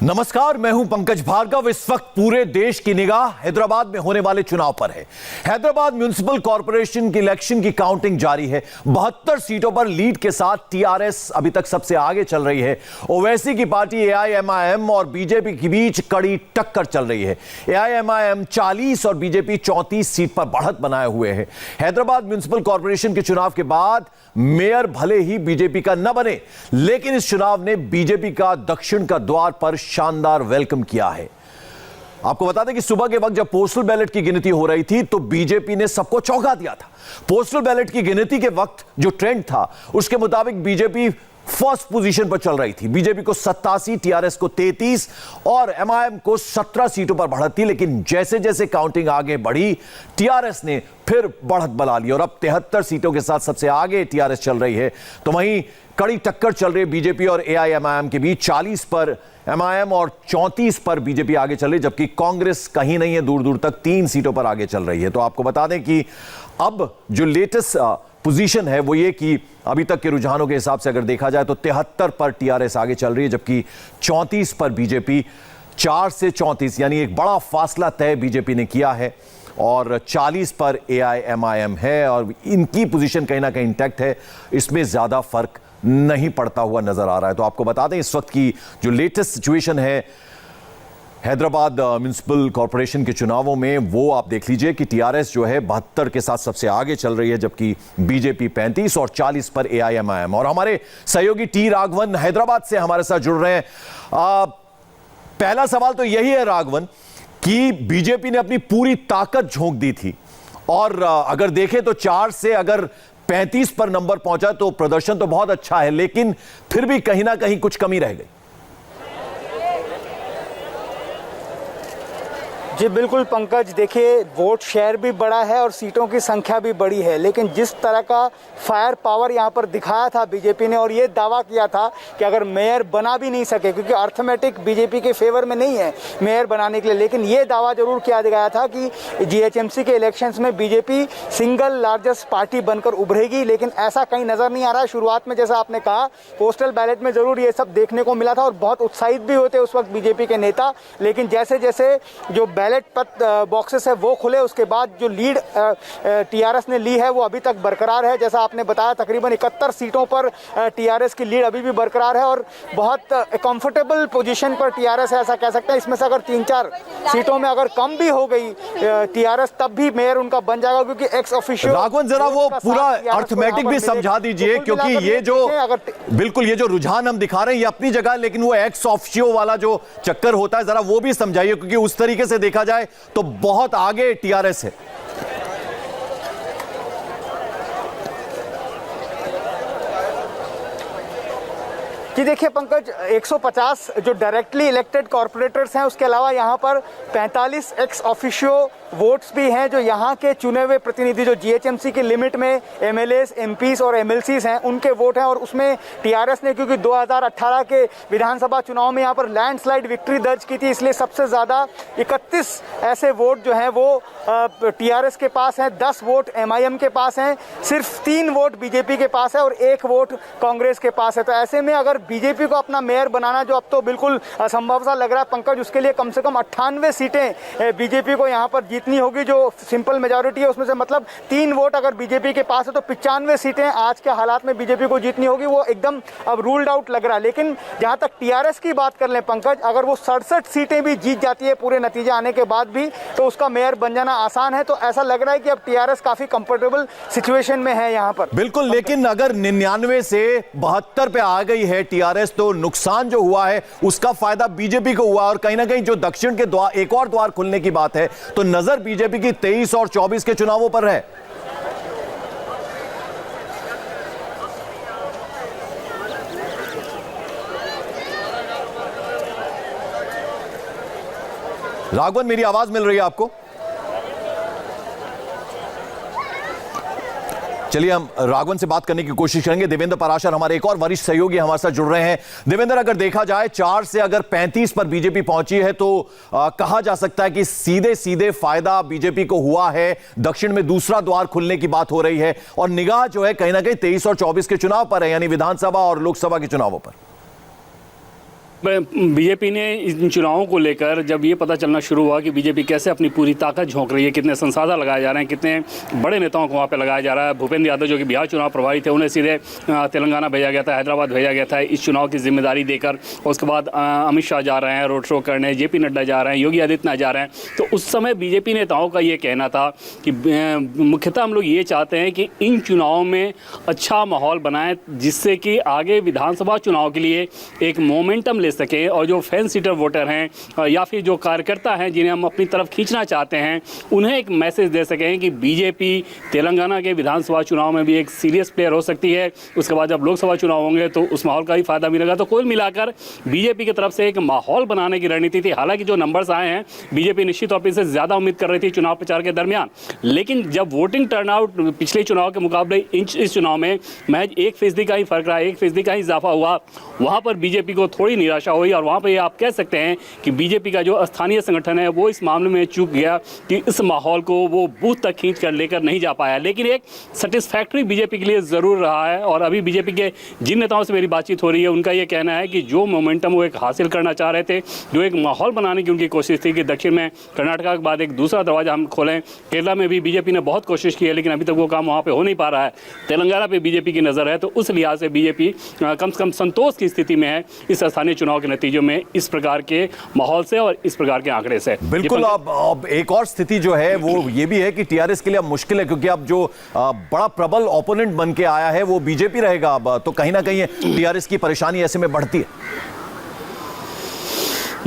नमस्कार, मैं हूं पंकज भार्गव। इस वक्त पूरे देश की निगाह हैदराबाद में होने वाले चुनाव पर है। हैदराबाद म्युनिसिपल कॉर्पोरेशन की इलेक्शन की काउंटिंग जारी है। 72 सीटों पर लीड के साथ टीआरएस अभी तक सबसे आगे चल रही है। ओवैसी की पार्टी एआईएमआईएम और बीजेपी के बीच कड़ी टक्कर चल रही है। एआईएमआईएम 40 और बीजेपी 34 सीट पर बढ़त बनाए हुए है। हैदराबाद म्युनिसिपल कॉर्पोरेशन के चुनाव के बाद मेयर भले ही बीजेपी का न बने, लेकिन इस चुनाव ने बीजेपी का दक्षिण का द्वार पर शानदार वेलकम किया है। आपको बता दें कि सुबह के वक्त जब पोस्टल बैलेट की गिनती हो रही थी तो बीजेपी ने सबको चौंका दिया था। पोस्टल बैलेट की गिनती के वक्त जो ट्रेंड था उसके मुताबिक बीजेपी फर्स्ट पोजीशन पर चल रही थी। बीजेपी को 87, टीआरएस को 33 और एमआईएम को 17 सीटों पर बढ़त थी। लेकिन जैसे जैसे काउंटिंग आगे बढ़ी, टीआरएस ने फिर बढ़त बना ली और अब 73 सीटों के साथ सबसे आगे टीआरएस चल रही है। तो वहीं कड़ी टक्कर चल रही है बीजेपी और एआईएमआईएम के बीच। 40 पर एमआईएम और 34 पर बीजेपी आगे चल रही है, जबकि कांग्रेस कहीं नहीं है, दूर दूर तक 3 सीटों पर आगे चल रही है। तो आपको बता दें कि अब जो लेटेस्ट पोजीशन है वो ये कि अभी तक के रुझानों के हिसाब से अगर देखा जाए तो 73 पर टीआरएस आगे चल रही है, जबकि 34 पर बीजेपी। 4 से 34 यानी एक बड़ा फासला तय बीजेपी ने किया है और 40 पर एआईएमआईएम है और इनकी पोजीशन कहीं ना कहीं इंटैक्ट है। इसमें ज्यादा फर्क नहीं पड़ता हुआ नजर आ रहा है। तो आपको बता दें इस वक्त की जो लेटेस्ट सिचुएशन है हैदराबाद म्युनिसिपल कॉर्पोरेशन के चुनावों में, वो आप देख लीजिए कि टीआरएस जो है 72 के साथ सबसे आगे चल रही है, जबकि बीजेपी 35 और 40 पर एआईएमआईएम। और हमारे सहयोगी टी राघवन हैदराबाद से हमारे साथ जुड़ रहे हैं। पहला सवाल तो यही है राघवन कि बीजेपी ने अपनी पूरी ताकत झोंक दी थी और अगर देखें तो 4 से अगर 35 पर नंबर पहुंचा तो प्रदर्शन तो बहुत अच्छा है, लेकिन फिर भी कहीं ना कहीं कुछ कमी रह गई। जी बिल्कुल पंकज, देखिए वोट शेयर भी बड़ा है और सीटों की संख्या भी बड़ी है, लेकिन जिस तरह का फायर पावर यहाँ पर दिखाया था बीजेपी ने और ये दावा किया था कि अगर मेयर बना भी नहीं सके, क्योंकि अर्थमेटिक बीजेपी के फेवर में नहीं है मेयर बनाने के लिए, लेकिन ये दावा जरूर किया गया था कि जीएचएमसी के इलेक्शंस में बीजेपी सिंगल लार्जेस्ट पार्टी बनकर उभरेगी। लेकिन ऐसा कहीं नजर नहीं आ रहा है। शुरुआत में जैसा आपने कहा पोस्टल बैलेट में जरूर ये सब देखने को मिला था और बहुत उत्साहित भी होते उस वक्त बीजेपी के नेता, लेकिन जैसे जैसे जो बैलेट बॉक्सेस है वो खुले, उसके बाद जो लीड टीआरएस ने ली है वो अभी तक बरकरार है। जैसा आपने बताया तकरीबन 71 सीटों पर टीआरएस की लीड अभी भी बरकरार है और बहुत कंफर्टेबल पोजीशन पर टीआरएस है, ऐसा कह सकते हैं। इसमें से अगर 3-4 सीटों में अगर कम भी हो गई टीआरएस, तब भी मेयर उनका बन जाएगा, क्योंकि एक्स ऑफिशियल। राघवन जरा वो पूरा अर्थमेटिक भी समझा दीजिए, क्योंकि ये जो बिल्कुल ये जो रुझान हम दिखा रहे हैं ये अपनी जगह, लेकिन वो एक्स ऑफिशियो वाला जो चक्कर होता है जरा वो भी समझाइए, क्योंकि उस तरीके से देखा जाए तो बहुत आगे टीआरएस है। जी देखिए पंकज, 150 जो डायरेक्टली इलेक्टेड कॉर्पोरेटर्स हैं, उसके अलावा यहाँ पर 45 एक्स ऑफिशियो वोट्स भी हैं जो यहाँ के चुने हुए प्रतिनिधि जो जीएचएमसी की लिमिट में एमएलएस, एमपीस और एमएलसीज हैं उनके वोट हैं। और उसमें टीआरएस ने क्योंकि 2018 के विधानसभा चुनाव में यहाँ पर लैंडस्लाइड विक्ट्री दर्ज की थी, इसलिए सबसे ज़्यादा 31 ऐसे वोट जो हैं वो टीआरएस के पास हैं, 10 वोट एमआईएम के पास हैं, सिर्फ 3 वोट बीजेपी के पास है और 1 वोट कांग्रेस के पास है। तो ऐसे में अगर बीजेपी को अपना मेयर बनाना, जो अब तो बिल्कुल असंभव सा लग रहा है पंकज, उसके लिए कम से कम 98 सीटें बीजेपी को यहाँ पर जीतनी होगी, जो सिंपल मेजॉरिटी है उसमें से। मतलब 3 वोट अगर बीजेपी के पास है तो 95 सीटें आज के हालात में बीजेपी को जीतनी होगी। वो एकदम अब रूल्ड आउट लग रहा है। लेकिन जहां तक टीआरएस की बात कर लें पंकज, अगर वो 67 सीटें भी जीत जाती है पूरे नतीजे आने के बाद भी, तो उसका मेयर बन जाना आसान है। तो ऐसा लग रहा है कि अब टीआरएस काफी कंफर्टेबल सिचुएशन में है यहाँ पर। बिल्कुल, लेकिन अगर 99 से 72 पे आ गई है टीआरएस तो नुकसान जो हुआ है उसका फायदा बीजेपी को हुआ और कहीं ना कहीं जो दक्षिण के द्वार, एक और द्वार खुलने की बात है, तो नजर बीजेपी की 23 और 24 के चुनावों पर है। राघवन, मेरी आवाज मिल रही है आपको? चलिए हम राघवन से बात करने की कोशिश करेंगे। देवेंद्र पराशर हमारे एक और वरिष्ठ सहयोगी हमारे साथ जुड़ रहे हैं। देवेंद्र, अगर देखा जाए 4 से अगर 35 पर बीजेपी पहुंची है तो कहा जा सकता है कि सीधे सीधे फायदा बीजेपी को हुआ है। दक्षिण में दूसरा द्वार खुलने की बात हो रही है और निगाह जो है कहीं ना कहीं 23 और 24 के चुनाव पर है, यानी विधानसभा और लोकसभा के चुनावों पर। बीजेपी ने इन चुनावों को लेकर जब ये पता चलना शुरू हुआ कि बीजेपी कैसे अपनी पूरी ताकत झोंक रही है, कितने संसाधन लगाए जा रहे हैं, कितने बड़े नेताओं को वहाँ पे लगाया जा रहा है। भूपेंद्र यादव जो कि बिहार चुनाव प्रभारी थे, उन्हें सीधे तेलंगाना भेजा गया था, हैदराबाद भेजा गया था इस चुनाव की जिम्मेदारी देकर। उसके बाद अमित शाह जा रहे हैं रोड शो करने, जेपी नड्डा जा रहे हैं, योगी आदित्यनाथ जा रहे हैं। तो उस समय बीजेपी नेताओं का ये कहना था कि मुख्यतः हम लोग ये चाहते हैं कि इन चुनावों में अच्छा माहौल बनाएं, जिससे कि आगे विधानसभा चुनाव के लिए एक मोमेंटम ले सकें और जो फैन सीटर वोटर हैं या फिर जो कार्यकर्ता हैं जिन्हें हम अपनी तरफ खींचना चाहते हैं, उन्हें एक मैसेज दे सकें कि बीजेपी तेलंगाना के विधानसभा चुनाव में भी एक सीरियस प्लेयर हो सकती है। उसके बाद जब लोकसभा चुनाव होंगे तो उस माहौल का भी फायदा मिलेगा। तो कुल मिलाकर बीजेपी की तरफ से एक माहौल बनाने की रणनीति थी। हालांकि जो नंबर्स आए हैं, बीजेपी निश्चित तौर पर इससे ज़्यादा उम्मीद कर रही थी चुनाव प्रचार के दरमियान, लेकिन जब वोटिंग टर्नआउट पिछले चुनाव के मुकाबले इस चुनाव में महज 1% का ही फर्क रहा, 1% का ही इजाफा हुआ, वहाँ पर बीजेपी को थोड़ी निराशा हुई। और वहाँ पर आप कह सकते हैं कि बीजेपी का जो स्थानीय संगठन है वो इस मामले में चूक गया कि इस माहौल को वो बूथ तक खींच कर लेकर नहीं जा पाया। लेकिन एक सेटिस्फैक्ट्री बीजेपी के लिए ज़रूर रहा है। और अभी बीजेपी के जिन नेताओं से मेरी बातचीत हो रही है, उनका ये कहना है कि जो मोमेंटम वो एक हासिल करना चाह रहे थे, जो एक माहौल बनाने की उनकी कोशिश थी कि दक्षिण में कर्नाटका के बाद एक दूसरा दरवाजा हम खोलें, केरला में भी बीजेपी ने बहुत कोशिश की है, लेकिन अभी तक वो काम वहाँ पर हो नहीं पा रहा है। तेलंगाना पर बीजेपी की नज़र है, तो उस लिहाज से बीजेपी कम से कम संतोष की स्थिति में है इस स्थानीय चुनाव के नतीजों में, इस प्रकार के माहौल से और इस प्रकार के आंकड़े से। बिल्कुल। अब एक और स्थिति जो है वो ये भी है कि टीआरएस के लिए अब मुश्किल है, क्योंकि अब जो बड़ा प्रबल ओपोनेंट बन के आया है वो बीजेपी रहेगा। अब तो कहीं ना कहीं टीआरएस की परेशानी ऐसे में बढ़ती है।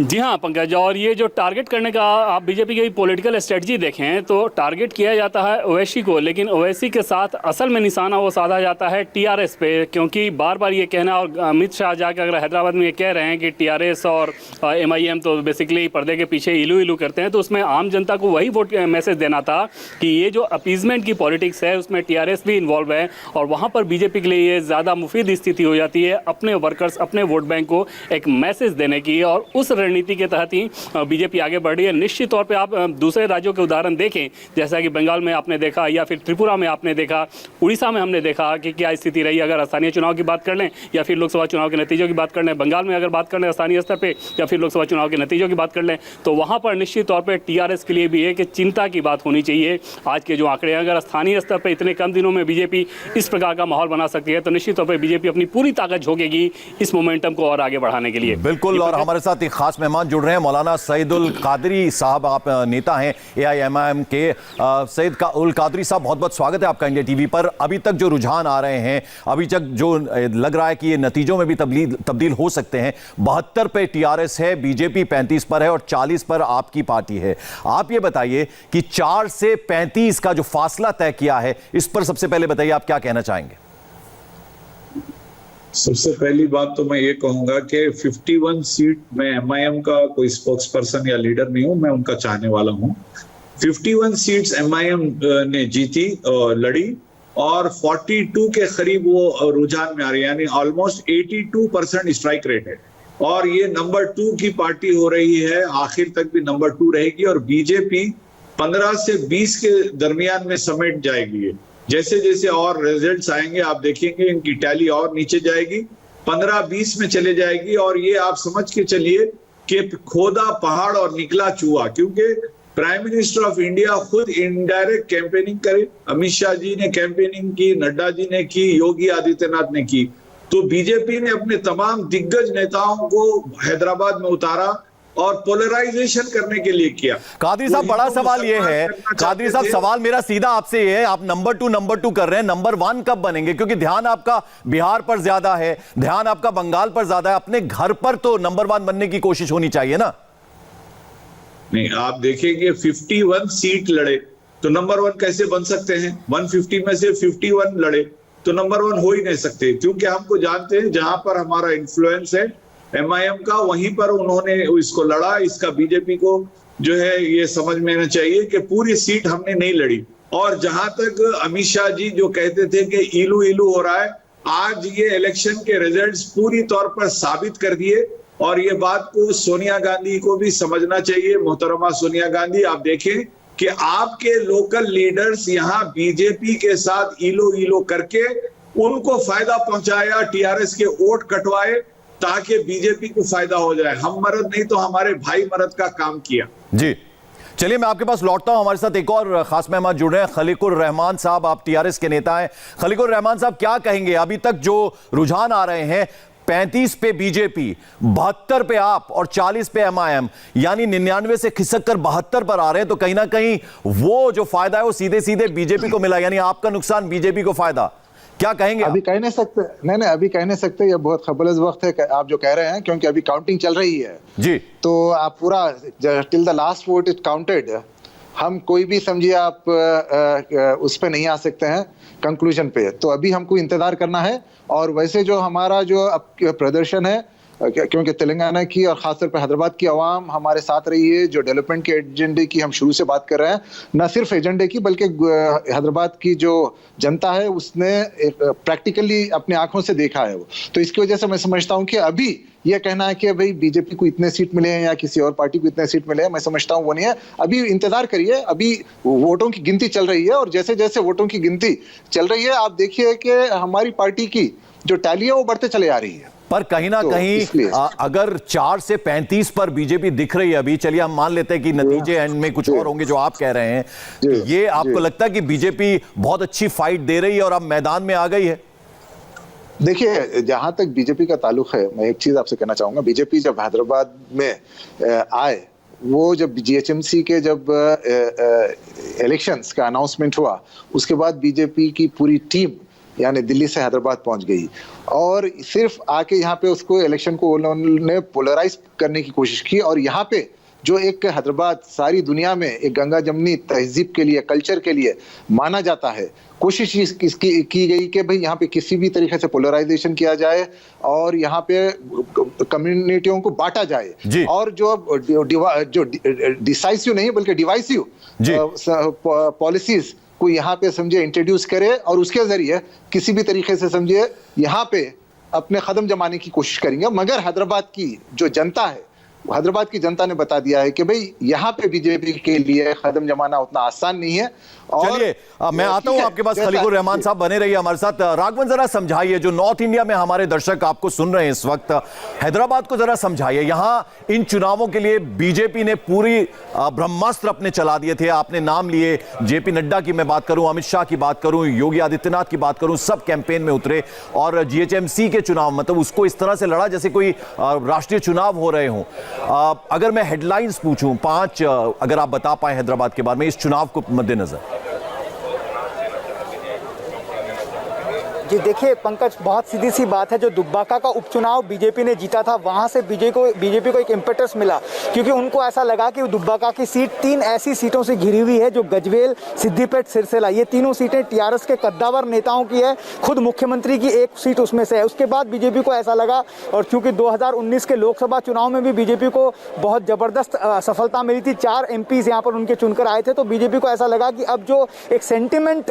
जी हाँ पंकज, और ये जो टारगेट करने का आप बीजेपी की पॉलिटिकल स्ट्रेटजी देखें तो टारगेट किया जाता है ओवैसी को, लेकिन ओवैसी के साथ असल में निशाना वो साधा जाता है टीआरएस पे, क्योंकि बार बार ये कहना, और अमित शाह जाकर अगर हैदराबाद में ये कह रहे हैं कि टीआरएस और एमआईएम तो बेसिकली पर्दे के पीछे इलू इलू करते हैं, तो उसमें आम जनता को वही वोट मैसेज देना था कि ये जो अपीजमेंट की पॉलिटिक्स है उसमें टीआरएस भी इन्वॉल्व है, और वहाँ पर बीजेपी के लिए ये ज़्यादा मुफीद स्थिति हो जाती है अपने वर्कर्स, अपने वोट बैंक को एक मैसेज देने की। और उस रणनीति के तहत ही बीजेपी आगे बढ़ रही है। निश्चित तौर पे आप दूसरे राज्यों के उदाहरण देखें, जैसा कि बंगाल में आपने देखा, या फिर त्रिपुरा में आपने देखा, उड़ीसा में हमने देखा कि क्या स्थिति रही। अगर स्थानीय चुनाव की बात कर लें या फिर लोकसभा चुनाव के नतीजों की बात कर लें, बंगाल में अगर बात कर लें स्थानीय स्तर पर या फिर लोकसभा चुनाव के नतीजों की बात कर लें, तो वहाँ पर निश्चित तौर पर टीआरएस के लिए भी एक चिंता की बात होनी चाहिए। आज के जो आंकड़े हैं, अगर स्थानीय स्तर पर इतने कम दिनों में बीजेपी इस प्रकार का माहौल बना सकती है, तो निश्चित तौर पर बीजेपी अपनी पूरी ताकत झोंकेगी इस मोमेंटम को और आगे बढ़ाने के लिए। बिल्कुल। और हमारे साथ एक खास मेहमान जुड़ रहे हैं, मौलाना सईदुल कादरी साहब। आप नेता हैं एआईएमआईएम के। सईद उल कादरी साहब, बहुत बहुत स्वागत है आपका इंडिया टीवी पर। अभी तक जो रुझान आ रहे हैं, अभी तक जो लग रहा है कि ये नतीजों में भी तब्दील हो सकते हैं, 72 पे टीआरएस है, बीजेपी 35 पर है और 40 पर आपकी पार्टी है। आप ये बताइए कि 4 से 35 का जो फासला तय किया है, इस पर सबसे पहले बताइए आप क्या कहना चाहेंगे? सबसे पहली बात तो मैं ये कहूंगा कि 51 सीट में एमआईएम का कोई स्पोक्स पर्सन या लीडर नहीं हूं, मैं उनका चाहने वाला हूं। 51 सीट्स एमआईएम ने जीती, लड़ी, और 42 के करीब वो रुझान में आ रही है, यानी ऑलमोस्ट 82% स्ट्राइक रेट है। और ये नंबर 2 की पार्टी हो रही है, आखिर तक भी नंबर 2 रहेगी। और बीजेपी 15 से 20 के दरमियान में समेट जाएगी। जैसे जैसे और रिजल्ट्स आएंगे आप देखेंगे इनकी टैली और नीचे जाएगी, 15-20 में चले जाएगी। और ये आप समझ के चलिए कि खोदा पहाड़ और निकला चूहा, क्योंकि प्राइम मिनिस्टर ऑफ इंडिया खुद इनडायरेक्ट कैंपेनिंग करे। अमित शाह जी ने कैंपेनिंग की, नड्डा जी ने की, योगी आदित्यनाथ ने की। तो बीजेपी ने अपने तमाम दिग्गज नेताओं को हैदराबाद में उतारा और पोलराइजेशन करने के लिए किया। कादरी साहब, बड़ा सवाल यह है, कादरी साहब सवाल मेरा सीधा आपसे ये है, आप नंबर 2 कर रहे हैं, नंबर 1 कब बनेंगे? क्योंकि ध्यान आपका बिहार पर ज्यादा है, ध्यान आपका बंगाल पर ज्यादा है, अपने घर पर तो नंबर 1 बनने की कोशिश होनी चाहिए ना? नहीं, आप देखेंगे 51 सीट लड़े तो नंबर 1 कैसे बन सकते हैं? 150 में से 51 लड़े तो नंबर 1 हो ही नहीं सकते, क्योंकि हमको जानते हैं जहां पर हमारा इन्फ्लुएंस है एमआईएम का, वहीं पर उन्होंने इसको लड़ा। इसका बीजेपी को जो है ये समझ में आना चाहिए कि पूरी सीट हमने नहीं लड़ी। और जहां तक अमित शाह जी जो कहते थे कि इलू इलू हो रहा है, आज ये इलेक्शन के रिजल्ट्स पूरी तौर पर साबित कर दिए। और ये बात को सोनिया गांधी को भी समझना चाहिए। मोहतरमा सोनिया गांधी, आप देखें कि आपके लोकल लीडर्स यहाँ बीजेपी के साथ इलो इलो करके उनको फायदा पहुंचाया, टीआरएस के वोट कटवाए। ताकि बीजेपी को फायदा हो जाए। हम मरद नहीं तो हमारे भाई मरद का काम किया। जी चलिए, मैं आपके पास लौटता हूं। हमारे साथ एक और खास मेहमान जुड़ रहे हैं, खलीकुर रहमान साहब। आप टीआरएस के नेता हैं। खलीकुर रहमान साहब, क्या कहेंगे? अभी तक जो रुझान आ रहे हैं, 35 पे बीजेपी, 72 पे आप और 40 पे एमआईएम, यानी 99 से खिसक कर 72 पर आ रहे हैं, तो कहीं ना कहीं वो जो फायदा है वो सीधे सीधे बीजेपी को मिला, यानी आपका नुकसान, बीजेपी को फायदा। क्या कहेंगे? अभी कह नहीं सकते, नहीं अभी कह नहीं सकते, ये बहुत खबरलेस वक्त है आप जो कह रहे हैं, क्योंकि अभी काउंटिंग चल रही है जी। तो आप पूरा till the last vote is counted, हम कोई भी समझिए आप उस पे नहीं आ सकते हैं कंक्लूजन पे। तो अभी हमको इंतजार करना है। और वैसे जो हमारा जो प्रदर्शन है, क्योंकि तेलंगाना की और खासतौर पर हैदराबाद की आवाम हमारे साथ रही है, जो डेवलपमेंट के एजेंडे की हम शुरू से बात कर रहे हैं, न सिर्फ एजेंडे की बल्कि हैदराबाद की जो जनता है उसने प्रैक्टिकली अपनी आंखों से देखा है वो। तो इसकी वजह से मैं समझता हूं कि अभी यह कहना है कि भाई बीजेपी को इतने सीट मिले हैं या किसी और पार्टी को इतने सीट मिले हैं, मैं समझता हूं वो नहीं है। अभी इंतजार करिए, अभी वोटों की गिनती चल रही है और जैसे जैसे वोटों की गिनती चल रही है आप देखिए कि हमारी पार्टी की जो टैली है वो बढ़ते चले आ रही है। पर कहीं ना कहीं अगर 4 से 35 पर बीजेपी दिख रही है अभी, चलिए हम मान लेते हैं कि नतीजे एंड में कुछ और होंगे जो आप कह रहे हैं, ये आपको लगता है कि बीजेपी बहुत अच्छी फाइट दे रही है और अब मैदान में आ गई है? देखिए, जहां तक बीजेपी का ताल्लुक है, मैं एक चीज आपसे कहना चाहूंगा। बीजेपी जब हैदराबाद में आए, वो जब जीएचएमसी के जब इलेक्शंस का अनाउंसमेंट हुआ, उसके बाद बीजेपी की पूरी टीम यानी दिल्ली से हैदराबाद पहुंच गई और सिर्फ आके यहाँ पे उसको इलेक्शन को उन्होंने पोलराइज करने की कोशिश की। और यहाँ पे जो एक हैदराबाद सारी दुनिया में एक गंगा जमनी तहजीब के लिए, कल्चर के लिए माना जाता है, कोशिश इसकी की गई कि भाई यहाँ पे किसी भी तरीके से पोलराइजेशन किया जाए और यहाँ पे कम्युनिटियों को बांटा जाए और जो डिसाइसिव नहीं बल्कि डिवाइसिव पॉलिसीज को यहाँ पे समझे इंट्रोड्यूस करे और उसके जरिए किसी भी तरीके से समझे यहाँ पे अपने कदम जमाने की कोशिश करेंगे। मगर हैदराबाद की जो जनता है, हैदराबाद की जनता ने बता दिया है कि भाई यहाँ पे बीजेपी के लिए कदम जमाना उतना आसान नहीं है। चलिए मैं आता हूं आपके पास, खलीकुर रहमान साहब बने रहिए हमारे साथ। राघवन जरा समझाइए, जो नॉर्थ इंडिया में हमारे दर्शक आपको सुन रहे हैं इस वक्त, हैदराबाद को जरा समझाइए। यहां इन चुनावों के लिए बीजेपी ने पूरी ब्रह्मास्त्र अपने चला दिए थे। आपने नाम लिए, जेपी नड्डा की मैं बात करूं, अमित शाह की बात करूं, योगी आदित्यनाथ की बात करूं, सब कैंपेन में उतरे और जीएचएमसी के चुनाव मतलब उसको इस तरह से लड़ा जैसे कोई राष्ट्रीय चुनाव हो रहे हों। अगर मैं हेडलाइंस पूछूं 5, अगर आप बता पाए हैदराबाद के बारे में इस चुनाव को मद्देनजर। जी देखिए पंकज, बहुत सीधी सी बात है, जो दुब्बाका का उपचुनाव बीजेपी ने जीता था वहां से बीजेपी को एक इम्पेटस मिला, क्योंकि उनको ऐसा लगा कि दुब्बाका की सीट 3 ऐसी सीटों से घिरी हुई है, जो गजवेल, सिद्दीपेट, सिरसेला, ये तीनों सीटें टीआरएस के कद्दावर नेताओं की है। खुद मुख्यमंत्री की एक सीट उसमें से है। उसके बाद बीजेपी को ऐसा लगा, और चूंकि 2019 के लोकसभा चुनाव में भी बीजेपी को बहुत जबरदस्त सफलता मिली थी, 4 एमपीज यहाँ पर उनके चुनकर आए थे, तो बीजेपी को ऐसा लगा कि अब जो एक सेंटिमेंट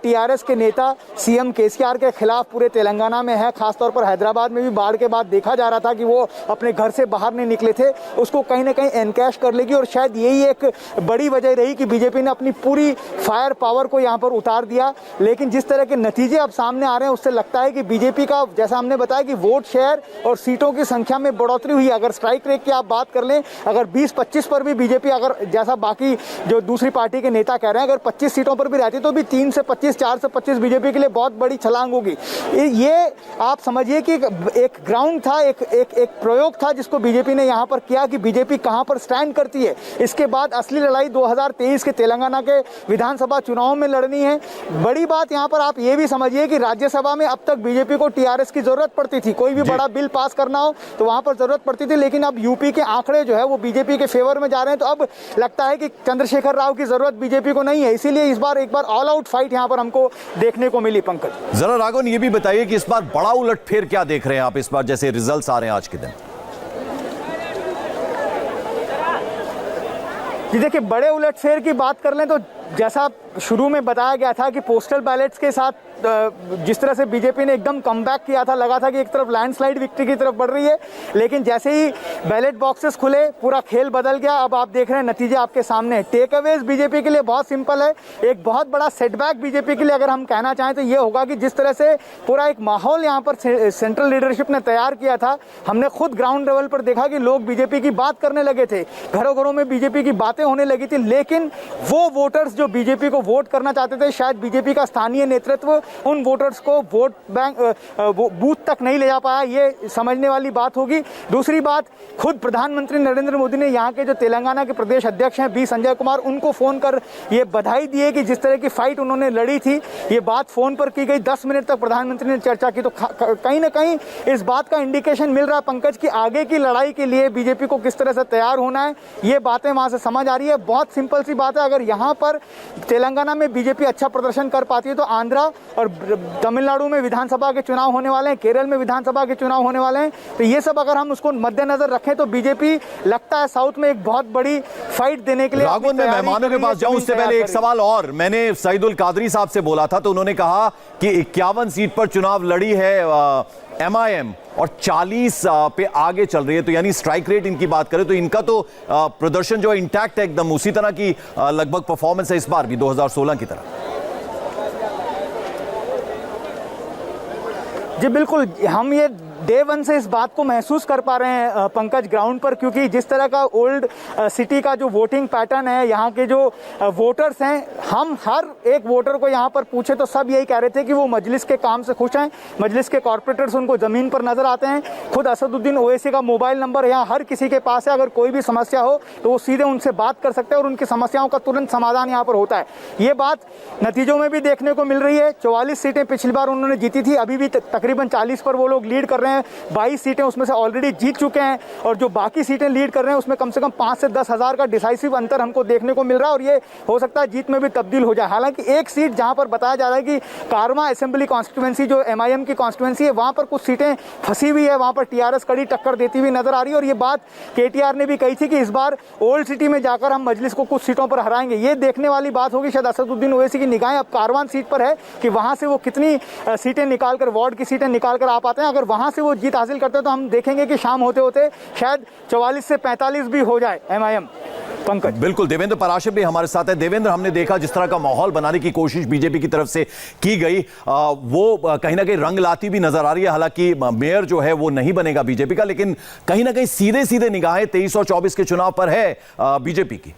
टीआरएस के नेता सीएम केसीआर के खिलाफ पूरे तेलंगाना में है, खासतौर पर हैदराबाद में भी बाढ़ के बाद देखा जा रहा था कि वो अपने घर से बाहर नहीं निकले थे, उसको कहीं ना कहीं एनकैश कर लेगी। और शायद यही एक बड़ी वजह रही कि बीजेपी ने अपनी पूरी फायर पावर को यहाँ पर उतार दिया। लेकिन जिस तरह के नतीजे अब सामने आ रहे हैं, उससे लगता है कि बीजेपी का, जैसा हमने बताया कि वोट शेयर और सीटों की संख्या में बढ़ोतरी हुई। अगर स्ट्राइक रेट की आप बात कर लें, अगर 20-25 पर भी बीजेपी, अगर जैसा बाकी जो दूसरी पार्टी के नेता कह रहे हैं, अगर 25 सीटों पर भी रहती तो भी 3 से 25, 4 से 25 बीजेपी के लिए बहुत बड़ी छलांग होगी। ये आप समझिए कि एक ग्राउंड था, एक प्रयोग था जिसको बीजेपी ने यहाँ पर किया कि बीजेपी कहाँ पर स्टैंड करती है। इसके बाद असली लड़ाई 2023 के तेलंगाना के विधानसभा चुनाव में लड़नी है। बड़ी बात यहाँ पर आप ये भी समझिए कि राज्यसभा में अब तक बीजेपी को टीआरएस की जरूरत पड़ती थी, कोई भी बड़ा बिल पास करना हो तो वहां पर जरूरत पड़ती थी, लेकिन अब यूपी के आंकड़े जो है वो बीजेपी के फेवर में जा रहे हैं, तो अब लगता है कि चंद्रशेखर राव की जरूरत बीजेपी को नहीं है। इसीलिए इस बार एक बार ऑल आउट फाइट यहाँ पर हमको देखने को मिली। पंकज जरा राघवन ये भी बताइए कि इस बार बड़ा उलटफेर क्या देख रहे हैं आप, इस बार जैसे रिजल्ट्स आ रहे हैं आज के दिन? जी देखिए, बड़े उलटफेर की बात कर लें तो जैसा शुरू में बताया गया था कि पोस्टल बैलेट्स के साथ जिस तरह से बीजेपी ने एकदम कमबैक किया था, लगा था कि एक तरफ लैंडस्लाइड विक्ट्री की तरफ बढ़ रही है, लेकिन जैसे ही बैलेट बॉक्सेस खुले पूरा खेल बदल गया। अब आप देख रहे हैं नतीजे आपके सामने। टेक अवेज बीजेपी के लिए बहुत सिंपल है। एक बहुत बड़ा सेटबैक बीजेपी के लिए अगर हम कहना चाहें तो ये होगा कि जिस तरह से पूरा एक माहौल यहाँ पर सेंट्रल लीडरशिप ने तैयार किया था, हमने खुद ग्राउंड लेवल पर देखा कि लोग बीजेपी की बात करने लगे थे, घरों घरों में बीजेपी की बातें होने लगी थी, लेकिन वो वोटर्स जो बीजेपी को वोट करना चाहते थे, शायद बीजेपी का स्थानीय नेतृत्व उन वोटर्स को वोट बैंक बूथ तक नहीं ले जा पाया। ये समझने वाली बात होगी। दूसरी बात, खुद प्रधानमंत्री नरेंद्र मोदी ने यहाँ के जो तेलंगाना के प्रदेश अध्यक्ष हैं बी संजय कुमार, उनको फोन कर ये बधाई दी है कि जिस तरह की फाइट उन्होंने लड़ी थी, ये बात फोन पर की गई। 10 मिनट तक प्रधानमंत्री ने चर्चा की। तो कहीं ना कहीं इस बात का इंडिकेशन मिल रहा है पंकज की आगे की लड़ाई के लिए बीजेपी को किस तरह से तैयार होना है। ये बातें वहां से समझ आ रही है। बहुत सिंपल सी बात है, अगर यहाँ पर तेलंगाना में बीजेपी अच्छा प्रदर्शन कर पाती है तो आंध्रा और तमिलनाडु में विधानसभा के चुनाव होने वाले हैं, केरल में विधानसभा के चुनाव होने वाले हैं। तो ये सब अगर हम उसको मद्देनजर रखें तो बीजेपी लगता है साउथ में एक बहुत बड़ी फाइट देने के लिए। राघवन, मैं मेहमानों के पास जाऊं उससे पहले एक सवाल और। मैंने सईदुल कादरी साहब से बोला था तो उन्होंने कहा कि 51 सीट पर चुनाव लड़ी है एमआईएम और 40 पे आगे चल रही है। तो यानी स्ट्राइक रेट इनकी बात करें तो इनका तो प्रदर्शन जो है इंटैक्ट है, एकदम उसी तरह की लगभग परफॉर्मेंस है इस बार भी 2016 की तरह। जी बिल्कुल, हम ये डे वन से इस बात को महसूस कर पा रहे हैं पंकज ग्राउंड पर, क्योंकि जिस तरह का ओल्ड सिटी का जो वोटिंग पैटर्न है, यहाँ के जो वोटर्स हैं, हम हर एक वोटर को यहाँ पर पूछे तो सब यही कह रहे थे कि वो मजलिस के काम से खुश हैं। मजलिस के कॉर्पोरेटर्स उनको ज़मीन पर नजर आते हैं। खुद असदुद्दीन ओवैसी का मोबाइल नंबर यहाँ हर किसी के पास है। अगर कोई भी समस्या हो तो वो सीधे उनसे बात कर सकते हैं और उनकी समस्याओं का तुरंत समाधान यहाँ पर होता है। ये बात नतीजों में भी देखने को मिल रही है। 44 सीटें पिछली बार उन्होंने जीती थी, अभी भी तकरीबन 40 पर वो लोग लीड कर रहे हैं। 22 सीटें उसमें से ऑलरेडी जीत चुके हैं और जो बाकी सीटें लीड कर रहे हैं उसमें कम से कम 5 से 10 हज़ार का डिसाइसिव अंतर हमको देखने को मिल रहा है और ये हो सकता है जीत में भी तब्दील हो जाए। हालांकि एक सीट जहां पर बताया जा रहा है कि कारवा असेंबली कॉन्स्टिट्यूएंसी जो एमआईएम की कॉन्स्टिट्यूएंसी है, वहां पर कुछ सीटें फंसी हुई है, वहां पर टीआरएस कड़ी टक्कर देती हुई नजर आ रही है। और ये बात केटीआर ने भी कही थी कि इस बार ओल्ड सिटी में जाकर हम मजलिस को कुछ सीटों पर हराएंगे। ये देखने वाली बात होगी। शायद असदुद्दीन ओवैसी की निगाहें अब कारवान सीट पर है कि वहां से वो कितनी सीटें निकालकर, वार्ड की सीटें निकालकर आ पाते हैं। अगर वहां से वो जीत हासिल करते हैं तो हम देखेंगे कि शाम होते होते शायद 44 से 45 भी हो जाए एमआईएम। पंकज, बिल्कुल, देवेंद्र पराशर भी हमारे साथ है। देवेंद्र, हमने देखा जिस तरह का माहौल बनाने की कोशिश बीजेपी की तरफ से की गई, वो कहीं ना कहीं रंग लाती भी नजर आ रही है। हालांकि मेयर जो है वो नहीं बनेगा बीजेपी का, लेकिन कहीं ना कहीं सीधे सीधे निगाहें 23 और 24 के चुनाव पर है बीजेपी की।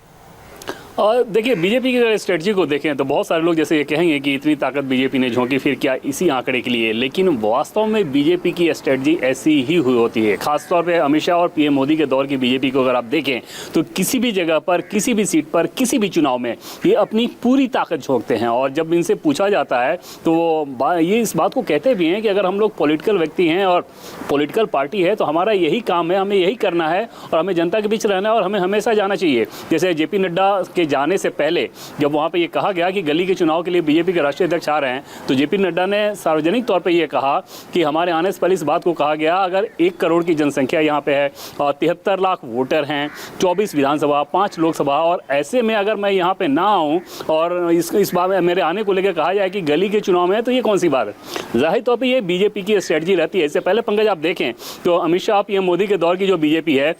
और देखिए, बीजेपी की अगर स्ट्रेटजी को देखें तो बहुत सारे लोग जैसे ये कहेंगे कि इतनी ताकत बीजेपी ने झोंकी फिर क्या इसी आंकड़े के लिए, लेकिन वास्तव में बीजेपी की स्ट्रेटजी ऐसी ही हुई होती है। खासतौर पे अमित शाह और पीएम मोदी के दौर की बीजेपी को अगर आप देखें तो किसी भी जगह पर, किसी भी सीट पर, किसी भी चुनाव में ये अपनी पूरी ताकत झोंकते हैं। और जब इनसे पूछा जाता है तो वो ये इस बात को कहते भी हैं कि अगर हम लोग पॉलिटिकल व्यक्ति हैं और पॉलिटिकल पार्टी है तो हमारा यही काम है, हमें यही करना है और हमें जनता के बीच रहना है और हमें हमेशा जाना चाहिए। जैसे जेपी नड्डा के जाने से पहले जब वहां पे ये कहा गया कि गली के चुनाव के लिए बीजेपी के राष्ट्रीय अध्यक्ष आ रहे हैं, तो जेपी नड्डा ने सार्वजनिक तौर पे ये कहा कि हमारे आने से पहले इस बात को कहा गया, अगर 1 करोड़ की जनसंख्या यहाँ पे है और 73 लाख वोटर हैं, 24 विधानसभा, 5 लोकसभा, और ऐसे में अगर मैं यहाँ पे ना आऊँ और इस बात में मेरे आने को लेकर कहा जाए कि गली के चुनाव में है, तो ये कौन सी बात है। जाहिर तौर पर ये बीजेपी की स्ट्रेटजी रहती है। इससे पहले पंकज आप देखें तो अमित शाह, पीएम मोदी के दौर की जो बीजेपी है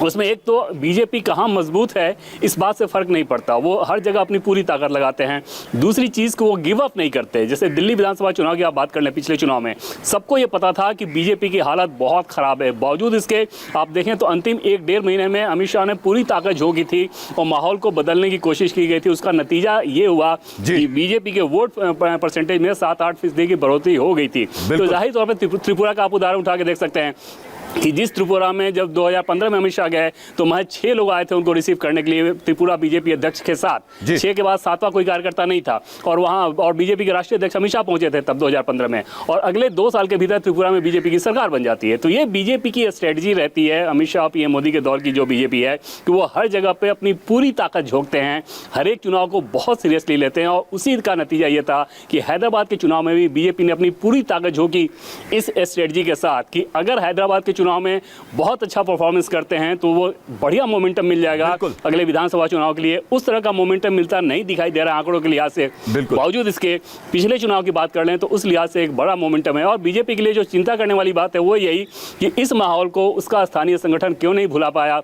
उसमें एक तो बीजेपी कहाँ मजबूत है इस बात से फर्क नहीं पड़ता, वो हर जगह अपनी पूरी ताकत लगाते हैं। दूसरी चीज़ को वो गिव अप नहीं करते। जैसे दिल्ली विधानसभा चुनाव की आप बात कर लें, पिछले चुनाव में सबको ये पता था कि बीजेपी की हालत बहुत ख़राब है, बावजूद इसके आप देखें तो अंतिम 1-1.5 महीने में अमित शाह ने पूरी ताकत झोंकी थी और माहौल को बदलने की कोशिश की गई थी। उसका नतीजा ये हुआ कि बीजेपी के वोट परसेंटेज में 7-8% की बढ़ोतरी हो गई थी। तो जाहिर तौर पर त्रिपुरा का आप उदाहरण उठा के देख सकते हैं कि जिस त्रिपुरा में जब 2015 में अमित शाह गए तो महज 6 लोग आए थे उनको रिसीव करने के लिए त्रिपुरा बीजेपी अध्यक्ष के साथ। 6 के बाद 7वां कोई कार्यकर्ता नहीं था और वहां और बीजेपी के राष्ट्रीय अध्यक्ष अमित शाह पहुंचे थे तब 2015 में, और अगले 2 साल के भीतर त्रिपुरा में बीजेपी की सरकार बन जाती है। तो ये बीजेपी की स्ट्रेटजी रहती है, अमित शाह, पीएम मोदी के दौर की जो बीजेपी है, कि वो हर जगह पर अपनी पूरी ताकत झोंकते हैं, हर एक चुनाव को बहुत सीरियसली लेते हैं। और उसी का नतीजा ये था कि हैदराबाद के चुनाव में भी बीजेपी ने अपनी पूरी ताकत झोंकी इस स्ट्रेटजी के साथ कि अगर हैदराबाद के चुनाव चुनाव में बहुत अच्छा परफॉर्मेंस करते हैं तो वो बढ़िया मोमेंटम मिल जाएगा अगले विधानसभा चुनाव के लिए। उस तरह का मोमेंटम मिलता नहीं दिखाई दे रहा है आंकड़ों के लिहाज से। बावजूद इसके पिछले चुनाव की बात कर लें तो उस लिहाज से एक बड़ा मोमेंटम है। और बीजेपी के लिए जो चिंता करने वाली बात है वो यही कि इस माहौल को उसका स्थानीय संगठन क्यों नहीं भुला पाया।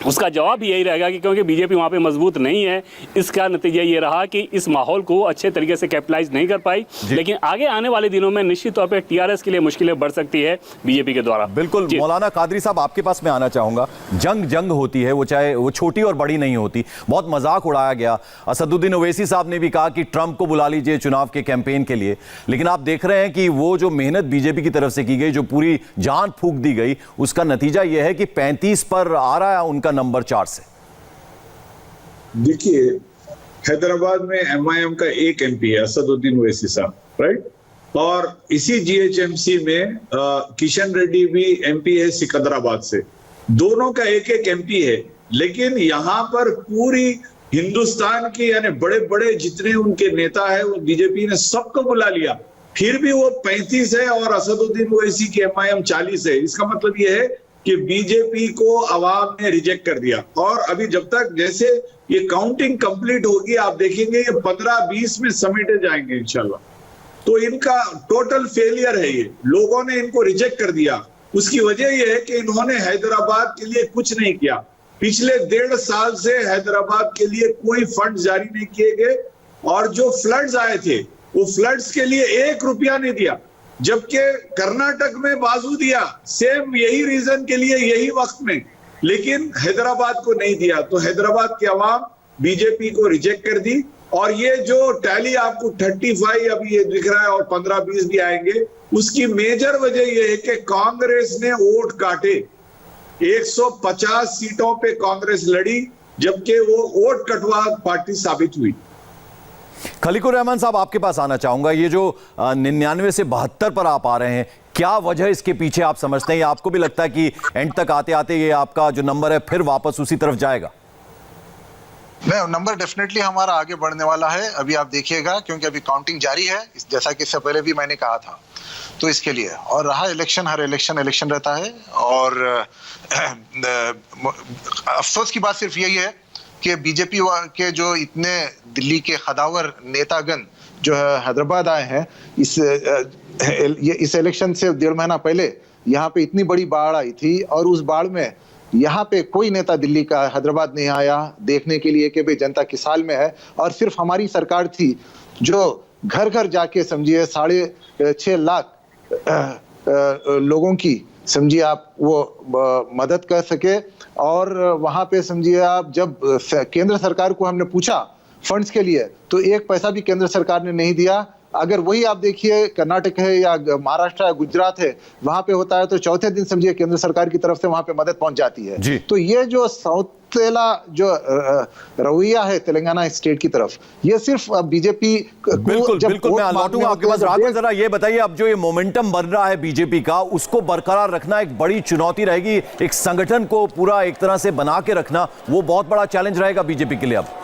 उसका जवाब भी यही रहेगा कि क्योंकि बीजेपी वहाँ पे मजबूत नहीं है। इसका नतीजा ये रहा कि इस माहौल को अच्छे तरीके से कैपिटलाइज नहीं कर पाई। लेकिन आगे आने वाले दिनों में निश्चित तौर पे टीआरएस के लिए मुश्किलें बढ़ सकती है बीजेपी के द्वारा। बिल्कुल। मौलाना कादरी साहब, आपके पास मैं आना चाहूंगा। जंग होती है, वो चाहे वो छोटी और बड़ी नहीं होती। बहुत मजाक उड़ाया गया। असदुद्दीन ओवैसी साहब ने भी कहा कि ट्रंप को बुला लीजिए चुनाव के कैंपेन के लिए, लेकिन आप देख रहे हैं कि वो जो मेहनत बीजेपी की तरफ से की गई, जो पूरी जान फूंक दी गई, उसका नतीजा यह है कि 35 पर आ रहा है उनका नंबर 4 से। देखिए, हैदराबाद में एमआईएम का एक एमपी है असदुद्दीन ओवैसी साहब, राइट, और इसी जीएचएमसी में किशन रेड्डी भी एमपी है सिकंदराबाद से। दोनों का एक एक एमपी है, लेकिन यहाँ पर पूरी हिंदुस्तान की यानी बड़े बड़े जितने उनके नेता है वो बीजेपी ने सबको बुला लिया, फिर भी वो 35 है और असदुद्दीन ओवैसी की एमआईएम 40 है। इसका मतलब ये है कि बीजेपी को अवाम ने रिजेक्ट कर दिया। और अभी जब तक जैसे ये काउंटिंग कंप्लीट होगी, आप देखेंगे ये 15-20 में समेटे जाएंगे इंशाल्लाह। तो इनका टोटल फेलियर है, ये लोगों ने इनको रिजेक्ट कर दिया। उसकी वजह यह है कि इन्होंने हैदराबाद के लिए कुछ नहीं किया। पिछले 1.5 साल से हैदराबाद के लिए कोई फंड जारी नहीं किए गए, और जो फ्लड्स आए थे वो फ्लड्स के लिए 1 रुपया नहीं दिया, जबकि कर्नाटक में बाजू दिया सेम यही रीजन के लिए यही वक्त में, लेकिन हैदराबाद को नहीं दिया। तो हैदराबाद की आवाम बीजेपी को रिजेक्ट कर दी। और ये जो टैली आपको 35 अभी ये दिख रहा है और 15-20 भी आएंगे, उसकी मेजर वजह यह है कि कांग्रेस ने वोट काटे। 150 सीटों पे कांग्रेस लड़ी, जबकि वो वोट कटवा पार्टी साबित हुई। खलीकुर रहमान साहब, आपके पास आना चाहूंगा। ये जो 99 से 72 पर आप आ रहे हैं, क्या वजह इसके पीछे आप समझते हैं, या आपको भी लगता है कि एंड तक आते आते ये आपका जो नंबर है फिर वापस उसी तरफ जाएगा? नहीं, नंबर डेफिनेटली हमारा आगे बढ़ने वाला है। अभी आप देखिएगा, क्योंकि अभी काउंटिंग जारी है, जैसा कि इससे पहले भी मैंने कहा था। तो इसके लिए और रहा इलेक्शन, हर इलेक्शन रहता है। और अफसोस की बात सिर्फ यही है कि बीजेपी के जो इतने दिल्ली के खदावर नेतागण जो है हैदराबाद आए हैं, इस इलेक्शन से 1.5 महीना पहले यहाँ पे इतनी बड़ी बाढ़ आई थी, और उस बाढ़ में यहाँ पे कोई नेता दिल्ली का हैदराबाद नहीं आया देखने के लिए कि भाई जनता किस हाल में है। और सिर्फ हमारी सरकार थी जो घर घर जाके समझिए 6.5 लाख लोगों की समझिए आप वो मदद कर सके। और वहां पे समझिए आप, जब केंद्र सरकार को हमने पूछा फंड्स के लिए, तो 1 पैसा भी केंद्र सरकार ने नहीं दिया। अगर वही आप देखिए कर्नाटक है या महाराष्ट्र या गुजरात है, वहां पे होता है तो चौथे दिन समझिए केंद्र सरकार की तरफ से वहां पे मदद पहुंच जाती है। तो ये जो सौतेला जो रवैया है तेलंगाना स्टेट की तरफ, ये सिर्फ बीजेपी बिल्कुल मैं लौटूंगा आपके पास। राघवन, जरा ये बताइए, अब जो ये मोमेंटम बन रहा है बीजेपी का, उसको बरकरार रखना एक बड़ी चुनौती रहेगी। एक संगठन को पूरा एक तरह से बना के रखना, वो बहुत बड़ा चैलेंज रहेगा बीजेपी के लिए अब।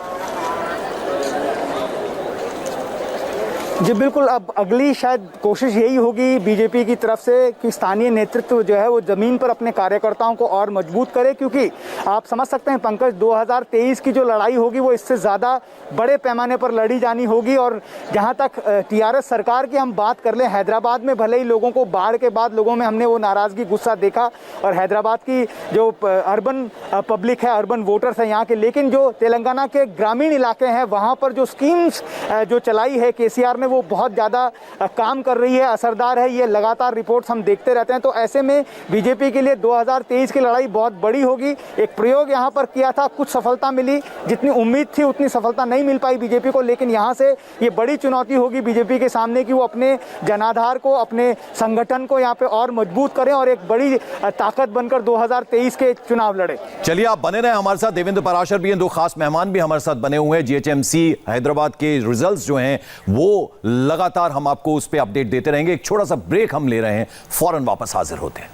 जी बिल्कुल, अब अगली शायद कोशिश यही होगी बीजेपी की तरफ से कि स्थानीय नेतृत्व जो है वो ज़मीन पर अपने कार्यकर्ताओं को और मजबूत करे, क्योंकि आप समझ सकते हैं पंकज, 2023 की जो लड़ाई होगी वो इससे ज़्यादा बड़े पैमाने पर लड़ी जानी होगी। और जहां तक टीआरएस सरकार की हम बात कर लें, हैदराबाद में भले ही लोगों को बाढ़ के बाद लोगों में हमने वो नाराज़गी, गुस्सा देखा, और हैदराबाद की जो अर्बन पब्लिक है, अर्बन वोटर्स हैं यहाँ के, लेकिन जो तेलंगाना के ग्रामीण इलाके हैं वहाँ पर जो स्कीम्स जो चलाई है केसीआर ने, वो बहुत ज़्यादा काम कर रही है, असरदार है। ये लगातार रिपोर्ट्स हम देखते रहते हैं। तो ऐसे में बीजेपी के लिए 2023 की लड़ाई बहुत बड़ी होगी। एक प्रयोग यहाँ पर किया था, कुछ सफलता मिली, जितनी उम्मीद थी उतनी सफलता नहीं मिल पाई बीजेपी को, लेकिन यहाँ से ये बड़ी चुनौती होगी बीजेपी के सामने कि वो अपने जनाधार को, अपने संगठन को यहाँ पे और मजबूत करें और एक बड़ी ताकत बनकर 2023 के चुनाव लड़े। चलिए, आप बने रहे हमारे साथ। देवेंद्र पराशर भी हैं, 2 खास मेहमान भी हमारे साथ बने हुए हैं। जीएचएमसी हैदराबाद के रिजल्ट्स जो हैं वो लगातार हम आपको उस पर अपडेट देते रहेंगे। एक छोटा सा ब्रेक हम ले रहे हैं, फौरन वापस हाजिर होते हैं।